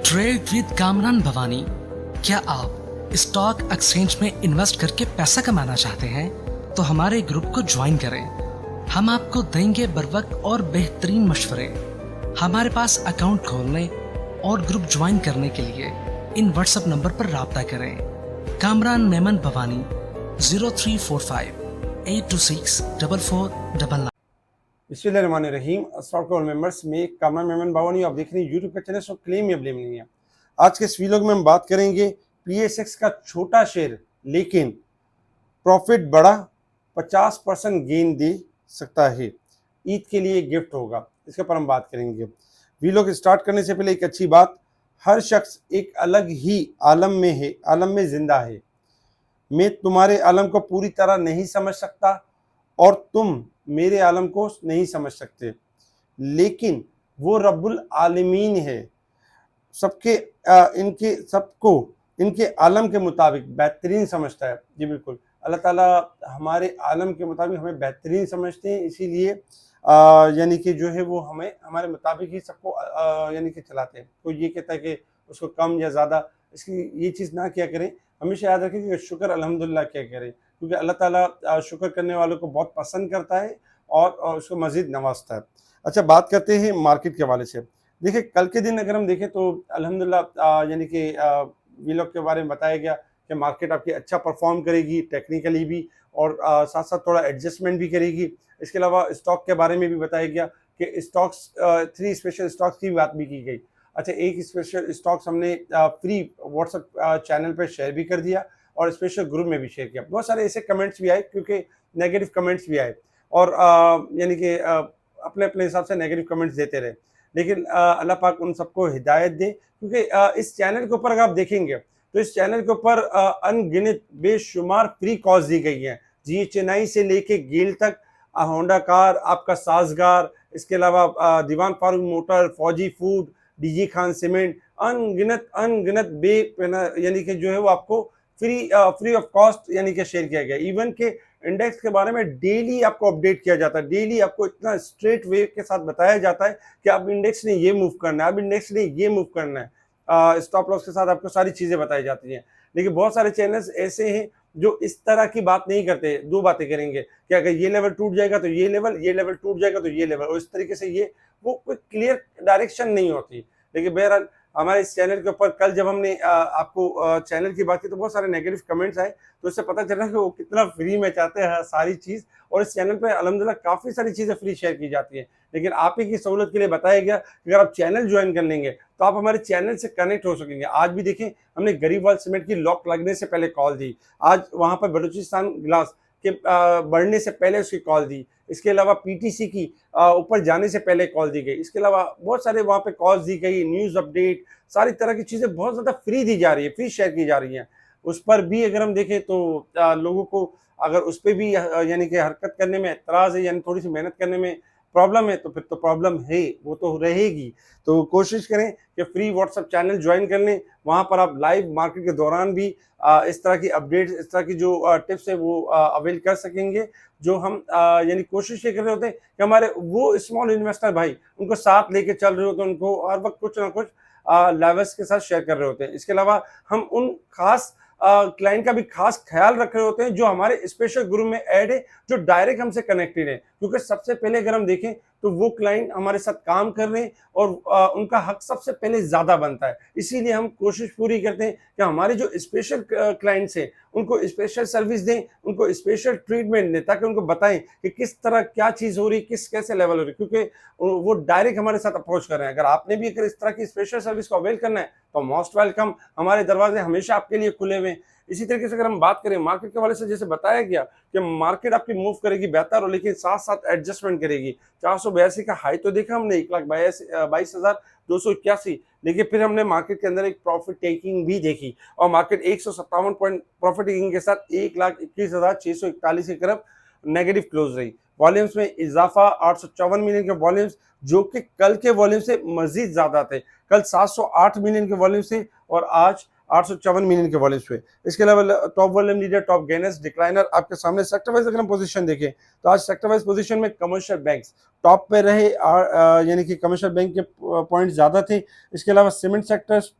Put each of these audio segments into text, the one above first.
Trade with Kamran Bhavani. क्या आप stock exchange में इन्वेस्ट करके पैसा कमाना चाहते हैं तो हमारे ग्रुप को ज्वाइन करें। हम आपको देंगे बर वक्त और बेहतरीन मशवरे। हमारे पास अकाउंट खोलने और ग्रुप ज्वाइन करने के लिए इन व्हाट्सएप नंबर पर राब्ता करें। कामरान मेमन भवानी 0345-826-4499। बिस्मिल्लाहिर्रहमानिर्रहीम। अस्सलाम वालेकुम मेंबर्स, में कामरान मेमन भवानी, आप देख रहे हैं यूट्यूब का चैनल। सो क्लेम या ब्लेम नहीं है। आज के इस वीडियो में हम बात करेंगे PSX का छोटा शेयर लेकिन प्रॉफिट बड़ा 50% गेन दे सकता है, ईद के लिए गिफ्ट होगा, इसके ऊपर हम बात करेंगे। वीडियो को स्टार्ट करने से पहले एक अच्छी बात, हर शख्स एक अलग ही आलम में है, आलम में जिंदा है। मैं तुम्हारे आलम को पूरी तरह नहीं समझ सकता और तुम मेरे आलम को नहीं समझ सकते, लेकिन वो रब्बुल आलमीन है, सबके इनके आलम के मुताबिक बेहतरीन समझता है। जी बिल्कुल, अल्लाह ताला हमारे आलम के मुताबिक हमें बेहतरीन समझते हैं, इसीलिए यानी कि जो है वो हमें हमारे मुताबिक ही सबको यानी कि चलाते हैं। कोई ये कहता है कि उसको कम या ज़्यादा, इसकी ये चीज़ ना किया करें। हमेशा याद रखें कि शुक्र अल्हम्दुलिल्लाह क्या करें, क्योंकि अल्लाह ताला शुक्र करने वालों को बहुत पसंद करता है और उसको मज़ीद नवाजता है। अच्छा, बात करते हैं मार्केट के हवाले से। देखिए, कल के दिन अगर हम देखें तो अल्हम्दुलिल्लाह यानी कि वीलॉग के बारे में बताया गया कि मार्केट आपकी अच्छा परफॉर्म करेगी टेक्निकली भी, और साथ साथ थोड़ा एडजस्टमेंट भी करेगी। इसके अलावा स्टॉक के बारे में भी बताया गया कि स्टॉक्स 3 स्पेशल स्टॉक्स की बात भी की गई। अच्छा, एक स्पेशल स्टॉक्स हमने फ्री व्हाट्सएप चैनल पर शेयर भी कर दिया और स्पेशल ग्रुप में भी शेयर किया। बहुत सारे ऐसे कमेंट्स भी आए, क्योंकि नेगेटिव कमेंट्स भी आए, और यानी कि अपने अपने हिसाब से नेगेटिव कमेंट्स देते रहे, लेकिन अल्लाह पाक उन सबको हिदायत दे। क्योंकि इस चैनल के ऊपर अगर आप देखेंगे तो इस चैनल के ऊपर अनगिनत बेशुमार फ्री कॉल्स दी गई हैं। जी चेन्नई से लेके गेल तक, होंडा कार, आपका साजगार, इसके अलावा दीवान फारूक मोटर, फौजी फूड, डीजी खान सीमेंट, अनगिनत अनगिनत यानी कि जो है वो आपको फ्री ऑफ कॉस्ट यानी कि शेयर किया गया। इवन के इंडेक्स के बारे में डेली आपको अपडेट किया जाता है, डेली आपको इतना स्ट्रेट वे के साथ बताया जाता है कि अब इंडेक्स ने ये मूव करना है, अब इंडेक्स ने ये मूव करना है। स्टॉप लॉस के साथ आपको सारी चीज़ें बताई जाती हैं। लेकिन बहुत सारे चैनल्स ऐसे हैं जो इस तरह की बात नहीं करते, दो बातें करेंगे कि अगर ये लेवल टूट जाएगा तो ये लेवल टूट जाएगा तो ये लेवल, और इस तरीके से ये वो कोई क्लियर डायरेक्शन नहीं होती। लेकिन बहरहाल हमारे इस चैनल के ऊपर कल जब हमने आपको चैनल की बात की तो बहुत सारे नेगेटिव कमेंट्स आए, तो इससे पता चला कि वो कितना फ्री में चाहते हैं सारी चीज़। और इस चैनल पे अल्हम्दुलिल्लाह काफ़ी सारी चीज़ें फ्री शेयर की जाती हैं, लेकिन आप ही की सहूलत के लिए बताया गया कि अगर आप चैनल ज्वाइन कर लेंगे तो आप हमारे चैनल से कनेक्ट हो सकेंगे। आज भी देखें, हमने गरीबवाल सीमेंट की लॉक लगने से पहले कॉल दी, आज वहाँ पर बलूचिस्तान ग्लास के बढ़ने से पहले उसकी कॉल दी, इसके अलावा PTC की ऊपर जाने से पहले कॉल दी गई, इसके अलावा बहुत सारे वहाँ पे कॉल्स दी गई, न्यूज़ अपडेट, सारी तरह की चीज़ें बहुत ज़्यादा फ्री दी जा रही है, फ्री शेयर की जा रही हैं। उस पर भी अगर हम देखें तो लोगों को अगर उस पर भी यानी कि हरकत करने में एतराज़ है, यानी थोड़ी सी मेहनत करने में प्रॉब्लम है, तो फिर तो प्रॉब्लम है, वो तो रहेगी। तो कोशिश करें कि फ्री व्हाट्सएप चैनल ज्वाइन कर लें, वहाँ पर आप लाइव मार्केट के दौरान भी इस तरह की अपडेट्स, इस तरह की जो टिप्स है वो अवेल कर सकेंगे। जो हम यानी कोशिश ये कर रहे होते हैं कि हमारे वो स्मॉल इन्वेस्टर भाई उनको साथ लेके चल रहे होते हैं, उनको हर वक्त कुछ ना कुछ लेवल्स के साथ शेयर कर रहे होते हैं। इसके अलावा हम उन खास क्लाइंट का भी खास ख्याल रख रहे होते हैं जो हमारे स्पेशल ग्रुप में ऐड है, जो डायरेक्ट हमसे कनेक्टेड है, क्योंकि सबसे पहले अगर हम देखें तो वो क्लाइंट हमारे साथ काम कर रहे हैं और उनका हक सबसे पहले ज़्यादा बनता है। इसीलिए हम कोशिश पूरी करते हैं कि हमारे जो स्पेशल क्लाइंट्स हैं उनको स्पेशल सर्विस दें, उनको स्पेशल ट्रीटमेंट दें, ताकि उनको बताएं कि किस तरह क्या चीज़ हो रही है, किस कैसे लेवल हो रही है, क्योंकि वो डायरेक्ट हमारे साथ अप्रोच कर रहे हैं। अगर आपने भी अगर इस तरह की स्पेशल सर्विस को अवेल करना है तो मोस्ट वेलकम, हमारे दरवाजे हमेशा आपके लिए खुले हुए हैं। इसी तरीके से अगर हम बात करें मार्केट के हवाले से, जैसे बताया गया कि मार्केट आपकी मूव करेगी बेहतर हो, लेकिन साथ साथ एडजस्टमेंट करेगी। 482 का हाई तो देखा हमने 1,22,281, लेकिन फिर हमने मार्केट के अंदर एक प्रॉफिट टेकिंग भी देखी, और मार्केट 157 पॉइंट प्रॉफिट टेकिंग के साथ 1,21,641 की तरफ नेगेटिव क्लोज रही। वॉल्यूम्स में इजाफा 854 मिलियन के वॉल्यूम्स, जो कि कल के वॉल्यूम से मजीद ज्यादा थे। कल 708 मिलियन के वॉल्यूम से और आज 854 मिलियन के वॉल्यूम्स पे। इसके अलावा top volume leader, top gainers, decliner आपके सामने। सेक्टर वाइज अगर हम पोजीशन देखें तो आज सेक्टर वाइज पोजीशन में कमर्शियल बैंक्स टॉप पे रहे, यानी कि कमर्शियल बैंक के पॉइंट ज़्यादा थे। इसके अलावा सीमेंट सेक्टर्स,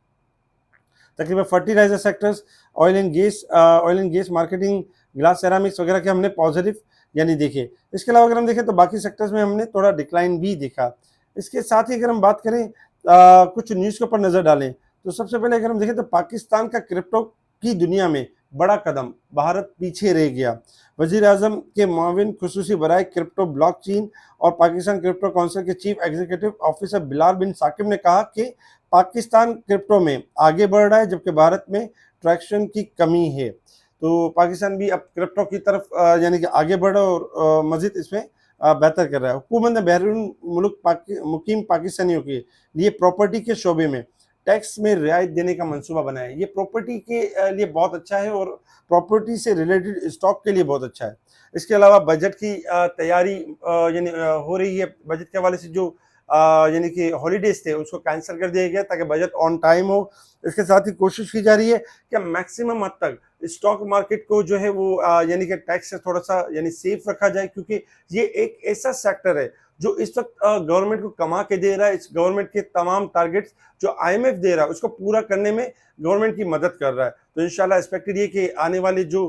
तकरीबन fertiliser sectors, oil and gas, marketing, glass ceramics वगैरह के हमने पॉजिटिव यानी देखे। इसके अलावा अगर हम देखें तो बाकी सेक्टर्स में हमने थोड़ा डिक्लाइन भी देखा। इसके साथ ही अगर हम बात करें कुछ न्यूज़ के ऊपर नज़र डालें तो सबसे पहले अगर हम देखें तो पाकिस्तान का क्रिप्टो की दुनिया में बड़ा कदम, भारत पीछे रह गया। वजीर आजम के मुआविन खुसूसी बराए क्रिप्टो ब्लॉकचेन और पाकिस्तान क्रिप्टो काउंसिल के चीफ एग्जीक्यूटिव ऑफिसर बिलाल बिन साकिब ने कहा कि पाकिस्तान क्रिप्टो में आगे बढ़ रहा है जबकि भारत में ट्रैक्शन की कमी है। तो पाकिस्तान भी अब क्रिप्टो की तरफ यानी कि आगे बढ़ रहा है और मजीद इसमें बेहतर कर रहा है। हुकूमत ने बहरीन मुल्क मुकीम पाकिस्तानियों के लिए प्रॉपर्टी के शोबे में टैक्स में रियायत देने का मंसूबा बनाया। ये प्रॉपर्टी के लिए बहुत अच्छा है और प्रॉपर्टी से रिलेटेड स्टॉक के लिए बहुत अच्छा है। इसके अलावा बजट की तैयारी यानी हो रही है। बजट के हवाले से जो यानी कि हॉलीडेज थे उसको कैंसिल कर दिया गया ताकि बजट ऑन टाइम हो। इसके साथ ही कोशिश की जा रही है कि मैक्सिमम हद तक स्टॉक मार्केट को जो है वो यानी कि टैक्स से थोड़ा सा यानी सेफ रखा जाए, क्योंकि ये एक ऐसा सेक्टर है जो इस वक्त गवर्नमेंट को कमा के दे रहा है। इस गवर्नमेंट के तमाम टारगेट्स जो आईएमएफ दे रहा है उसको पूरा करने में गवर्नमेंट की मदद कर रहा है। तो इंशाल्लाह एक्सपेक्टेड ये कि आने वाले जो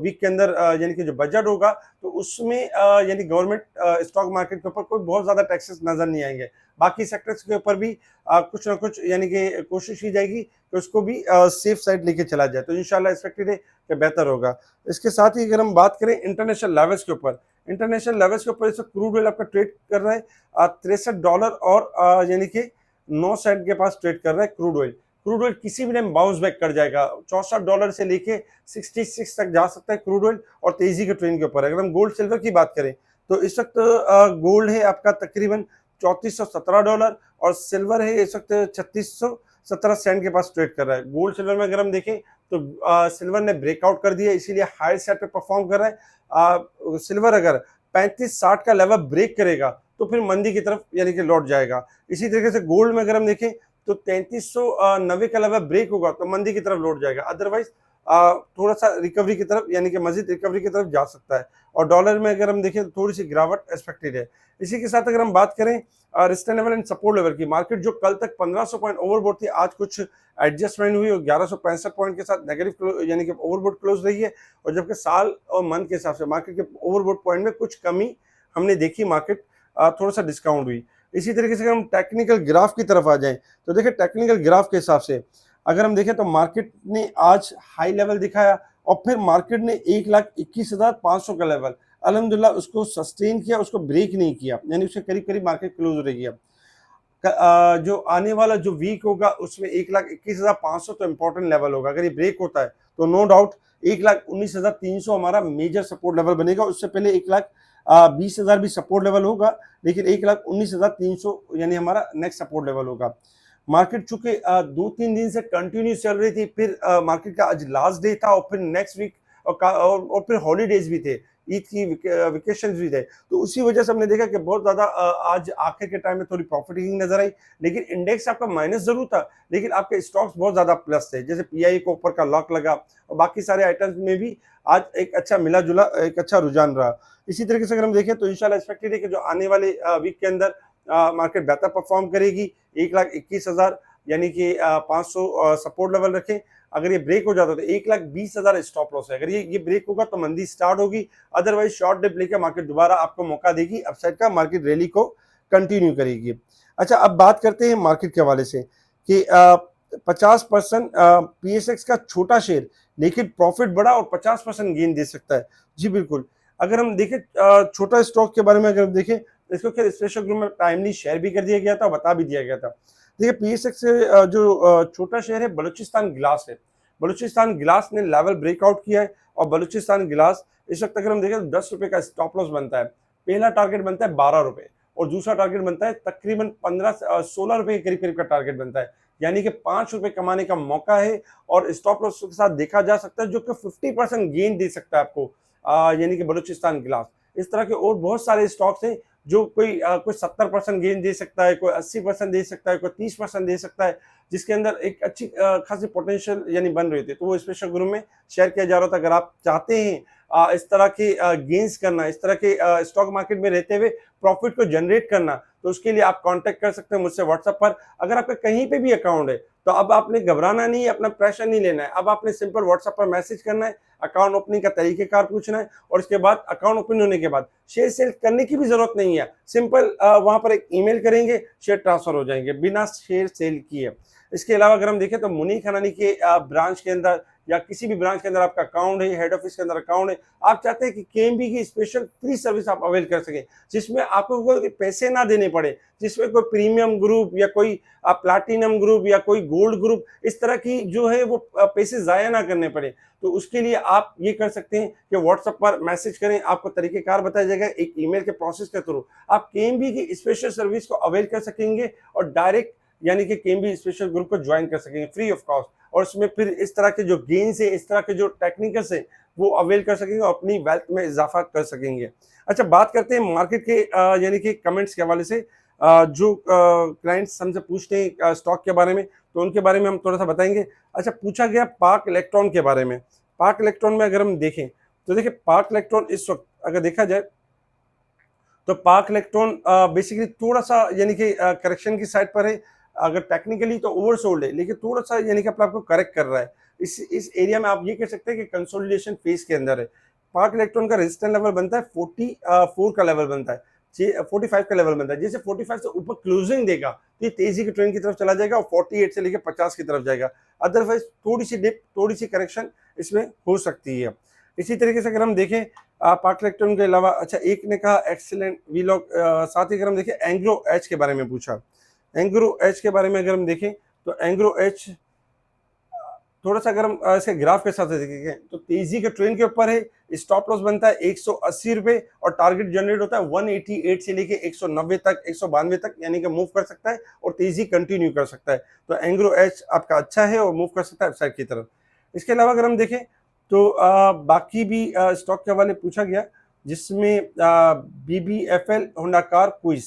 वीक के अंदर यानी कि जो बजट होगा तो उसमें यानी गवर्नमेंट स्टॉक मार्केट के ऊपर कोई बहुत ज़्यादा टैक्सेस नज़र नहीं आएंगे। बाकी सेक्टर्स के ऊपर भी कुछ ना कुछ यानी कि कोशिश की जाएगी कि उसको भी सेफ साइड लेके चला जाए। तो इंशाल्लाह एक्सपेक्टेड है कि बेहतर होगा। इसके साथ ही अगर हम बात करें इंटरनेशनल लेवल्स के ऊपर, इंटरनेशनल लेवल्स के ऊपर इस वक्त क्रूड ऑयल आपका ट्रेड कर रहा है $63 और यानी कि 9 सेंट के पास ट्रेड कर रहा है क्रूड ऑयल। क्रूड ऑयल किसी भी टाइम बाउंस बैक कर जाएगा। $64 से लेके 66 तक जा सकता है क्रूड ऑयल और तेजी के ट्रेंड के ऊपर। अगर हम गोल्ड सिल्वर की बात करें तो इस वक्त गोल्ड है आपका तकरीबन $3417 और सिल्वर है इस वक्त 3617 सेंट के पास ट्रेड कर रहा है। गोल्ड सिल्वर में अगर हम देखें तो सिल्वर ने ब्रेकआउट कर दिया, इसीलिए हाई सेट पे परफॉर्म कर रहा है। सिल्वर अगर 3560 का लेवल ब्रेक करेगा तो फिर मंदी की तरफ यानी कि लौट जाएगा। इसी तरीके से गोल्ड में अगर हम देखें तो 3390 का लेवल ब्रेक होगा तो मंदी की तरफ लौट जाएगा। अदरवाइज थोड़ा सा रिकवरी की तरफ यानी कि मजीद रिकवरी की तरफ जा सकता है। और डॉलर में अगर हम देखें तो थोड़ी सी गिरावट एक्सपेक्टेड है। इसी के साथ अगर हम बात करें रिस्टेंट लेवल एंड सपोर्ट लेवल की, मार्केट जो कल तक 1500 पॉइंट ओवरबोट थी आज कुछ एडजस्टमेंट हुई और 1165 पॉइंट के साथ नेगेटिव यानी कि ओवरबोट क्लोज रही है। और जबकि साल और मंथ के हिसाब से मार्केट के ओवरबोट पॉइंट में कुछ कमी हमने देखी, मार्केट थोड़ा सा डिस्काउंट हुई। इसी तरीके से अगर हम टेक्निकल ग्राफ की तरफ आ जाएं तो देखिए टेक्निकल ग्राफ के हिसाब से अगर हम देखें तो मार्केट ने आज हाई लेवल दिखाया और फिर मार्केट ने 1,21,500 का लेवल अल्हम्दुलिल्लाह उसको सस्टेन किया, उसको ब्रेक नहीं किया, यानी उसके करीब करीब मार्केट क्लोज हो रही है। जो आने वाला जो वीक होगा उसमें 1,21,500 तो इम्पोर्टेंट लेवल होगा। अगर ये ब्रेक होता है तो नो डाउट 1,19,300 हमारा मेजर सपोर्ट लेवल बनेगा। उससे पहले 1,20,000 भी सपोर्ट लेवल होगा, लेकिन 1,19,300 यानी हमारा नेक्स्ट सपोर्ट लेवल होगा। मार्केट चूंकि 2-3 दिन से कंटिन्यू चल रही थी, फिर मार्केट का आज लास्ट डे था और फिर नेक्स्ट वीक और फिर हॉलीडेज भी थे, ईद की वेकेशन भी थे, तो उसी वजह से हमने देखा कि बहुत ज़्यादा आज आखिर के टाइम में थोड़ी प्रॉफिटिंग नजर आई। लेकिन इंडेक्स आपका माइनस जरूर था लेकिन आपके स्टॉक्स बहुत ज़्यादा प्लस थे, जैसे पीआई को ऊपर का लॉक लगा और बाकी सारे आइटम्स में भी आज एक अच्छा मिला जुला एक अच्छा रुझान रहा। इसी तरीके से अगर हम देखें तो इंशाल्लाह एक्सपेक्टेड है कि जो आने वाले वीक के अंदर मार्केट बेहतर परफॉर्म करेगी। 1,21,000 यानी कि 500 सपोर्ट लेवल रखें। अगर ये ब्रेक हो जाता है तो 1,20,000 स्टॉप लॉस है। अगर ये ब्रेक होगा तो मंदी स्टार्ट होगी, अदरवाइज शॉर्ट डिप लेकर मार्केट दोबारा आपको मौका देगी, अपसाइड का मार्केट रैली को कंटिन्यू करेगी। अच्छा, अब बात करते हैं मार्केट के हवाले से कि 50% पीएसएक्स का छोटा शेयर लेकिन प्रॉफिट बड़ा और 50% गेन दे सकता है। जी बिल्कुल, अगर हम देखें छोटा स्टॉक के बारे में अगर हम देखें इसको खैर स्पेशल ग्रुप में टाइमली शेयर भी कर दिया गया था, बता भी दिया गया था। देखिए पीएसएक्स से जो छोटा शेयर है बलूचिस्तान गिलास है। बलूचिस्तान गिलास ने लेवल ब्रेकआउट किया है और बलूचिस्तान गिलास इस वक्त अगर हम देखें तो 10 रुपए का स्टॉप लॉस बनता है। पहला टारगेट बनता है 12 रुपए और दूसरा टारगेट बनता है तकरीबन 16 रुपए के करीब करीब का टारगेट बनता है, यानी कि 5 रुपए कमाने का मौका है। और स्टॉप लॉस के साथ देखा जा सकता है जो कि 50% गेन दे सकता है आपको, यानी कि बलूचिस्तान गिलास। इस तरह के और बहुत सारे स्टॉक्स हैं जो कोई 70% गेन दे सकता है, कोई 80% दे सकता है, कोई 30% दे सकता है, जिसके अंदर एक अच्छी खासी पोटेंशियल यानी बन रही थी, तो वो स्पेशल ग्रुप में शेयर किया जा रहा था। अगर आप चाहते हैं इस तरह के गेन्स करना, इस तरह के स्टॉक मार्केट में रहते हुए प्रॉफिट को जनरेट करना, तो उसके लिए आप कांटेक्ट कर सकते हैं मुझसे व्हाट्सएप पर। अगर आपका कहीं पे भी अकाउंट है तो अब आपने घबराना नहीं है, अपना प्रेशर नहीं लेना है। अब आपने सिंपल व्हाट्सएप पर मैसेज करना है, अकाउंट ओपनिंग का तरीकेकार पूछना है, और इसके बाद अकाउंट ओपन होने के बाद शेयर सेल करने की भी जरूरत नहीं है। सिंपल वहां पर एक ईमेल करेंगे, शेयर ट्रांसफर हो जाएंगे बिना शेयर सेल किए। इसके अलावा अगर हम देखें तो मुनीक हनानी के ब्रांच के अंदर या किसी भी ब्रांच के अंदर आपका अकाउंट है, हेड ऑफिस के अंदर अकाउंट है, आप चाहते हैं कि केएमबी की स्पेशल फ्री सर्विस आप अवेल कर सकें, जिसमें आपको कोई पैसे ना देने पड़े, जिसमें कोई प्रीमियम ग्रुप या कोई प्लैटिनम ग्रुप या कोई गोल्ड ग्रुप इस तरह की जो है वो पैसे जाया ना करने पड़े। तो उसके लिए आप ये कर सकते हैं कि व्हाट्सएप पर मैसेज करें, आपको तरीकेकार बताया जाएगा, एक ईमेल के प्रोसेस के थ्रू आप केएमबी की स्पेशल सर्विस को अवेल कर सकेंगे और डायरेक्ट यानी कि केएमबी स्पेशल ग्रुप को ज्वाइन कर सकेंगे फ्री ऑफ कॉस्ट। और उसमें फिर इस तरह के जो गेन्स है, इस तरह के जो टेक्निकल्स है, वो अवेल कर सकेंगे और अपनी वेल्थ में इजाफा कर सकेंगे। अच्छा, बात करते हैं मार्केट के यानी कि कमेंट्स के हवाले से। जो क्लाइंट्स हमसे पूछते हैं स्टॉक के बारे में, तो उनके बारे में हम थोड़ा सा बताएंगे। अच्छा, पूछा गया पार्क इलेक्ट्रॉन के बारे में। पार्क इलेक्ट्रॉन में अगर हम देखें तो देखिए, पार्क इलेक्ट्रॉन इस वक्त अगर देखा जाए तो पार्क इलेक्ट्रॉन बेसिकली थोड़ा सा यानी कि करेक्शन की साइड पर है। अगर टेक्निकली तो ओवरसोल्ड है, लेकिन थोड़ा सा यानी कि अपने आप को करेक्ट कर रहा है। इस एरिया में आप ये कह सकते हैं कि कंसोलिडेशन फेज के अंदर है। पार्क इलेक्ट्रॉन का रेजिस्टेंस लेवल बनता है 44 का लेवल बनता है, 45 का लेवल बनता है। जैसे 45 से ऊपर क्लोजिंग देगा तो ये तेजी के ट्रेंड की तरफ चला जाएगा और 48 से लेकर 50 की तरफ जाएगा। अदरवाइज थोड़ी सी डिप, थोड़ी सी करेक्शन इसमें हो सकती है। इसी तरीके से अगर हम देखें पार्क इलेक्ट्रॉन के अलावा, अच्छा एक ने कहा एक्सीलेंट वीलॉग, साथ ही अगर हम देखें एंग्रो एच के बारे में पूछा। एंग्रो एच के बारे में अगर हम देखें तो एंग्रो एच थोड़ा सा अगर हम इसके ग्राफ के साथ देखेंगे तो तेजी के ट्रेंड के ऊपर है। स्टॉप लॉस बनता है 180 रुपए और टारगेट जनरेट होता है 188 से लेके 190 तक, 192 तक, यानी कि मूव कर सकता है और तेजी कंटिन्यू कर सकता है। तो एंग्रो एच आपका अच्छा है और मूव कर सकता है अपसाइड की तरफ। इसके अलावा अगर हम देखें तो बाकी भी स्टॉक के हवाले पूछा गया, जिसमें BBFL, होंडा कार, क्विज।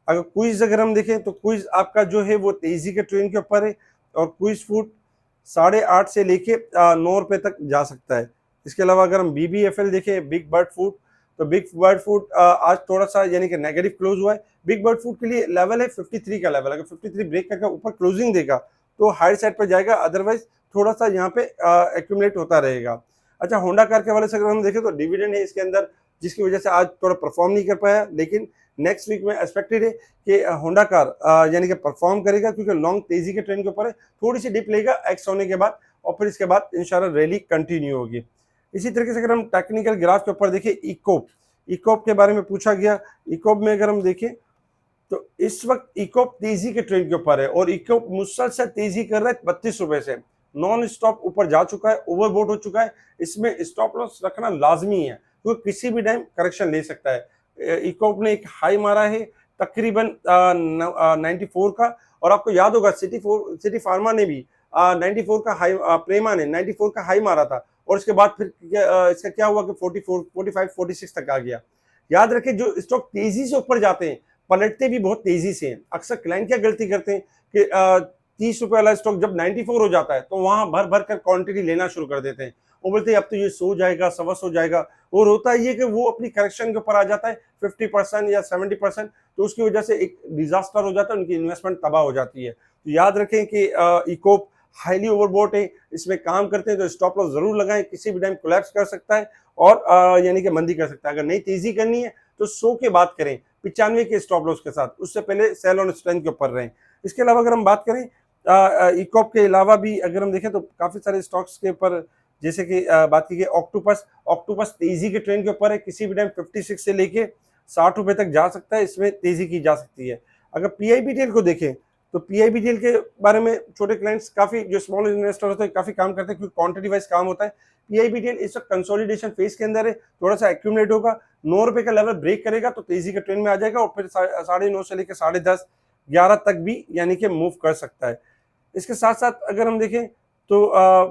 अगर क्विज अगर हम देखें तो क्विज आपका जो है वो तेजी के ट्रेंड के ऊपर है और क्विज फूड 8.5 से लेके 9 रुपए तक जा सकता है। इसके अलावा अगर हम BBFL देखें, बिग बर्ड फूड, तो बिग बर्ड फूड आज थोड़ा सा यानी कि नेगेटिव क्लोज हुआ है। बिग बर्ड फूड के लिए लेवल है 53 का लेवल। अगर 53 ब्रेक करके ऊपर क्लोजिंग देगा तो हाई साइड पर जाएगा, अदरवाइज थोड़ा सा यहाँ पे एक्यूमुलेट होता रहेगा। अच्छा, होंडा कार के वाले से अगर हम देखें तो डिविडेंड है इसके अंदर, जिसकी वजह से आज थोड़ा परफॉर्म नहीं कर पाया, लेकिन नेक्स्ट वीक में एक्सपेक्टेड है कि होंडा कार यानी कि परफॉर्म करेगा, क्योंकि लॉन्ग तेजी के ट्रेंड के ऊपर है। थोड़ी सी डिप लेगा एक्स होने के बाद और फिर इसके बाद इंशाल्लाह रैली कंटिन्यू होगी। इसी तरीके से अगर हम टेक्निकल ग्राफ के ऊपर देखें, इकोप के बारे में पूछा गया। इकोप में अगर हम देखें तो इस वक्त इकोप तेजी के ट्रेंड के ऊपर है और इकोप मुसलसल तेजी कर रहा है 32 रुपए से, नॉन स्टॉप ऊपर जा चुका है, ओवरबोट हो चुका है। इसमें स्टॉप लॉस रखना लाजमी है क्योंकि किसी भी टाइम करेक्शन ले सकता है। इकोप ने एक हाई मारा है तकरीबन 94 का, और आपको याद होगा सिटी फार्मा ने भी 94 का हाई, प्रेमा ने 94 का हाई मारा था और उसके बाद फिर इसका क्या हुआ कि 44, 45, 46 तक आ गया। याद रखें, जो स्टॉक तेजी से ऊपर जाते हैं पलटते भी बहुत तेजी से हैं। अक्सर क्लाइंट क्या गलती करते हैं कि 30 रुपए वाला स्टॉक जब 94 हो जाता है तो वहां भर भर कर क्वांटिटी लेना शुरू कर देते हैं। वो बोलते हैं अब तो ये 100 जाएगा, 125 जाएगा, और होता है ये कि वो अपनी करेक्शन के ऊपर आ जाता है 50% या 70%, तो उसकी वजह से एक डिजास्टर हो जाता है, उनकी इन्वेस्टमेंट तबाह हो जाती है। तो याद रखें कि इकोप हाईली ओवरबोट है, इसमें काम करते हैं तो स्टॉप लॉस जरूर लगाएं, किसी भी टाइम कोलैप्स कर सकता है और यानी कि मंदी कर सकता है। अगर नई तेजी करनी है तो 100 के बात करें 95 के स्टॉप लॉस के साथ, उससे पहले सेल ऑन स्ट्रेंथ के ऊपर रहें। इसके अलावा अगर हम बात करें इकोप के अलावा भी अगर हम देखें तो काफी सारे स्टॉक्स के ऊपर, जैसे कि बात की गई ऑक्टोपस तेजी के ट्रेंड के ऊपर है, किसी भी टाइम 56 से लेके 60 रुपए तक जा सकता है, इसमें तेजी की जा सकती है। अगर PIBTL को देखें तो PIBTL के बारे में छोटे क्लाइंट्स काफी, जो स्मॉल इन्वेस्टर होते हैं, काफी काम करते हैं क्योंकि क्वांटिटी वाइज काम होता है। PIBTL इस वक्त कंसोलिडेशन फेज के अंदर है, थोड़ा सा एक्यूमुलेट होगा, 9 रुपए का लेवल ब्रेक करेगा तो तेजी के ट्रेंड में आ जाएगा और फिर 9.5 से लेकर 10:30, 11 तक भी यानी कि मूव कर सकता है। इसके साथ साथ अगर हम देखें तो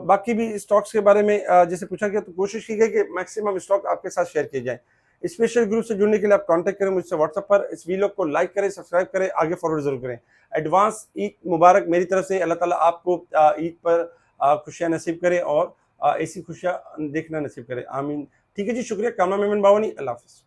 बाकी भी स्टॉक्स के बारे में जैसे पूछा गया तो कोशिश की गई कि मैक्सिमम स्टॉक आपके साथ शेयर किए जाए। स्पेशल ग्रुप से जुड़ने के लिए आप कांटेक्ट करें मुझसे व्हाट्सएप पर। इस वीडियो को लाइक करें, सब्सक्राइब करें, आगे फॉरवर्ड जरूर करें। एडवांस ईद मुबारक मेरी तरफ से। अल्लाह ताला आपको ईद पर खुशियाँ नसीब करे और ऐसी खुशियाँ देखना नसीब करे। आमीन। ठीक है जी, शुक्रिया। कामना मेमन बावनी, अल्लाह हाफिज़।